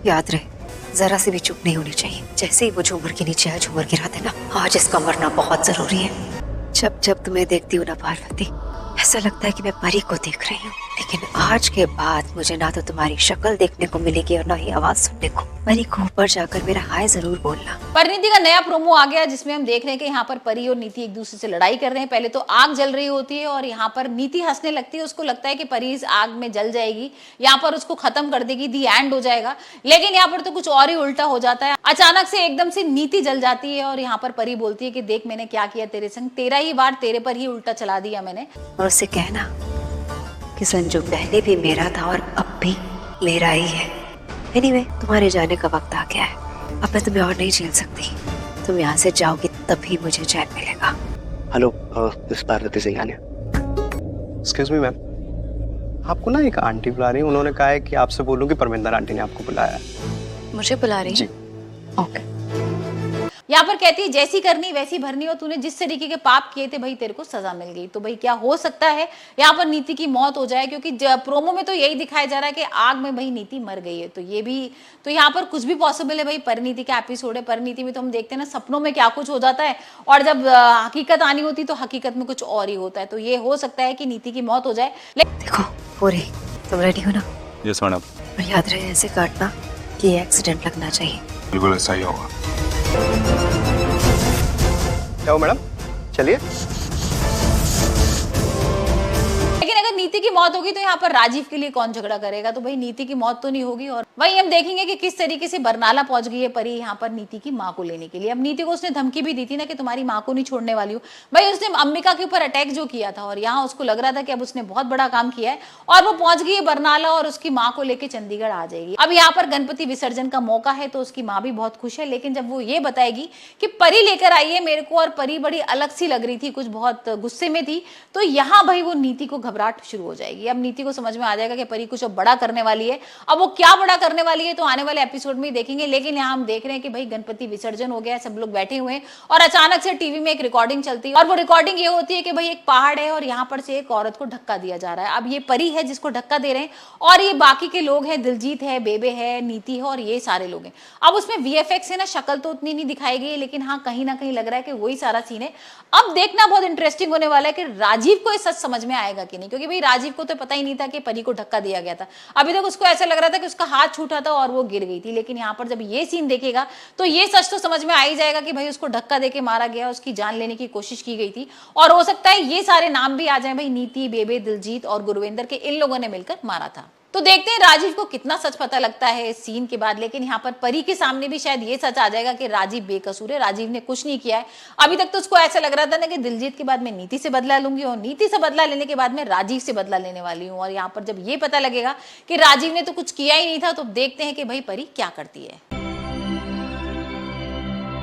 याद रहे, जरा सी भी चुप नहीं होनी चाहिए। जैसे ही वो झूमर के नीचे आया, झूमर गिरा देना। आज इसका मरना बहुत जरूरी है। जब जब तुम्हें देखती हूँ ना पार्वती, ऐसा लगता है कि मैं परी को देख रही हूँ। लेकिन आज के बाद मुझे ना तो तुम्हारी शक्ल देखने को मिलेगी और ना ही आवाज सुनने को। परी को ऊपर जाकर मेरा हाय जरूर बोलना। परिणीति का नया प्रोमो आ गया जिसमें हम देख रहे हैं कि यहाँ पर परी और नीति एक दूसरे से लड़ाई कर रहे हैं। पहले तो आग जल रही होती है और यहाँ पर नीति हंसने लगती है। उसको लगता है कि परी इस आग में जल जाएगी, यहाँ पर उसको खत्म कर देगी, दी एंड हो जाएगा। लेकिन यहाँ पर तो कुछ और ही उल्टा हो जाता है। अचानक से एकदम से नीति जल जाती है और यहाँ पर परी बोलती है कि देख मैंने क्या किया तेरे संग, तेरा ही बार तेरे पर ही उल्टा चला दिया मैंने। और उससे कहना कि संजू पहले भी मेरा था और अब भी मेरा ही है। एनीवे, तुम्हारे जाने का वक्त आ गया है। अब मैं तुम्हें और नहीं झेल सकती। तुम यहाँ से जाओगी तभी मुझे चैन मिलेगा। Hello, this Parvati Singhania. Excuse me ma'am, आपको ना एक आंटी बुला रही है। उन्होंने कहा है कि आपसे बोलूं कि परमिंदर आंटी ने आपको बुलाया है। मुझे बुला रही है? ओके। यहाँ पर कहती है जैसी करनी वैसी भरनी, और तूने जिस तरीके के पाप किए थे भाई तेरे को सजा मिल गई। तो भाई क्या हो सकता है यहाँ पर नीति की मौत हो जाए, क्योंकि प्रोमो में तो यही दिखाया जा रहा है कि आग में भाई नीति मर गई है। तो ये भी तो यहाँ पर कुछ भी पॉसिबल है भाई। परिणीति का एपिसोड है, परिणीति में तो हम देखते हैं ना सपनों में क्या कुछ हो जाता है और जब हकीकत आनी होती तो हकीकत में कुछ और ही होता है। तो ये हो सकता है कि नीति की मौत हो जाए। देखो पूरी, तुम रेडी हो ना? Yes madam. और याद रहे ऐसे काटना कि एक्सीडेंट लगना चाहिए। बिल्कुल ऐसा ही होगा। जाओ मैडम, चलिए। लेकिन अगर नीति की मौत होगी तो यहाँ पर राजीव के लिए कौन झगड़ा करेगा? तो भाई नीति की मौत तो नहीं होगी। और वही हम देखेंगे कि किस तरीके से बरनाला पहुंच गई है परी यहाँ पर नीति की माँ को लेने के लिए। अब नीति को उसने धमकी भी दी थी ना कि तुम्हारी माँ को नहीं छोड़ने वाली हूँ। भाई उसने अंबिका के ऊपर अटैक जो किया था और यहाँ उसको लग रहा था कि अब उसने बहुत बड़ा काम किया है और वो पहुंच गई है बरनाला और उसकी माँ को लेकर चंडीगढ़ आ जाएगी। अब यहाँ पर गणपति विसर्जन का मौका है तो उसकी माँ भी बहुत खुश है। लेकिन जब वो ये बताएगी कि परी लेकर आई है मेरे को और परी बड़ी अलग सी लग रही थी, कुछ बहुत गुस्से में थी, तो यहाँ भाई वो नीति को घबराहट शुरू हो जाएगी। अब नीति को समझ में आ जाएगा कि परी कुछ बड़ा करने वाली है। अब वो क्या बड़ा करने वाली है तो आने वाले एपिसोड में ही देखेंगे। लेकिन यहाँ हम देख रहे हैं कि भाई गणपति विसर्जन हो गया है, सब लोग बैठे हुए हैं और अचानक से टीवी में एक रिकॉर्डिंग चलती है और वो रिकॉर्डिंग ये होती है कि भाई एक पहाड़ है और यहाँ पर से एक औरत को धक्का दिया जा रहा है। अब ये परी है जिसको धक्का दे रहे हैं और ये बाकी के लोग हैं, दिलजीत है, बेबे है, नीति है और ये सारे लोग हैं। अब उसमें वीएफएक्स है ना, शक्ल तो उतनी नहीं दिखाई गई, लेकिन हाँ कहीं ना कहीं लग रहा है कि वही सारा सीन है। अब देखना बहुत इंटरेस्टिंग होने वाला है कि राजीव को ये सच समझ में आएगा कि नहीं, क्योंकि भाई राजीव को तो पता ही नहीं था कि परी को धक्का दिया गया था। अभी तक उसको ऐसा लग रहा था कि उसका हाथ छूटा था और वो गिर गई थी। लेकिन यहाँ पर जब ये सीन देखेगा तो ये सच तो समझ में आ ही जाएगा कि भाई उसको धक्का देके मारा गया, उसकी जान लेने की कोशिश की गई थी और हो सकता है ये सारे नाम भी आ जाए भाई, नीति, बेबे, दिलजीत और गुरविंदर के, इन लोगों ने मिलकर मारा था। तो देखते हैं राजीव को कितना सच पता लगता है इस सीन के बाद। लेकिन यहाँ पर परी के सामने भी शायद ये सच आ जाएगा कि राजीव बेकसूर है, राजीव ने कुछ नहीं किया है। अभी तक तो उसको ऐसा लग रहा था ना कि दिलजीत के बाद मैं नीति से बदला लूंगी और नीति से बदला लेने के बाद मैं राजीव से बदला लेने वाली हूँ। और यहाँ पर जब ये पता लगेगा कि राजीव ने तो कुछ किया ही नहीं था, तो देखते हैं कि भाई परी क्या करती है।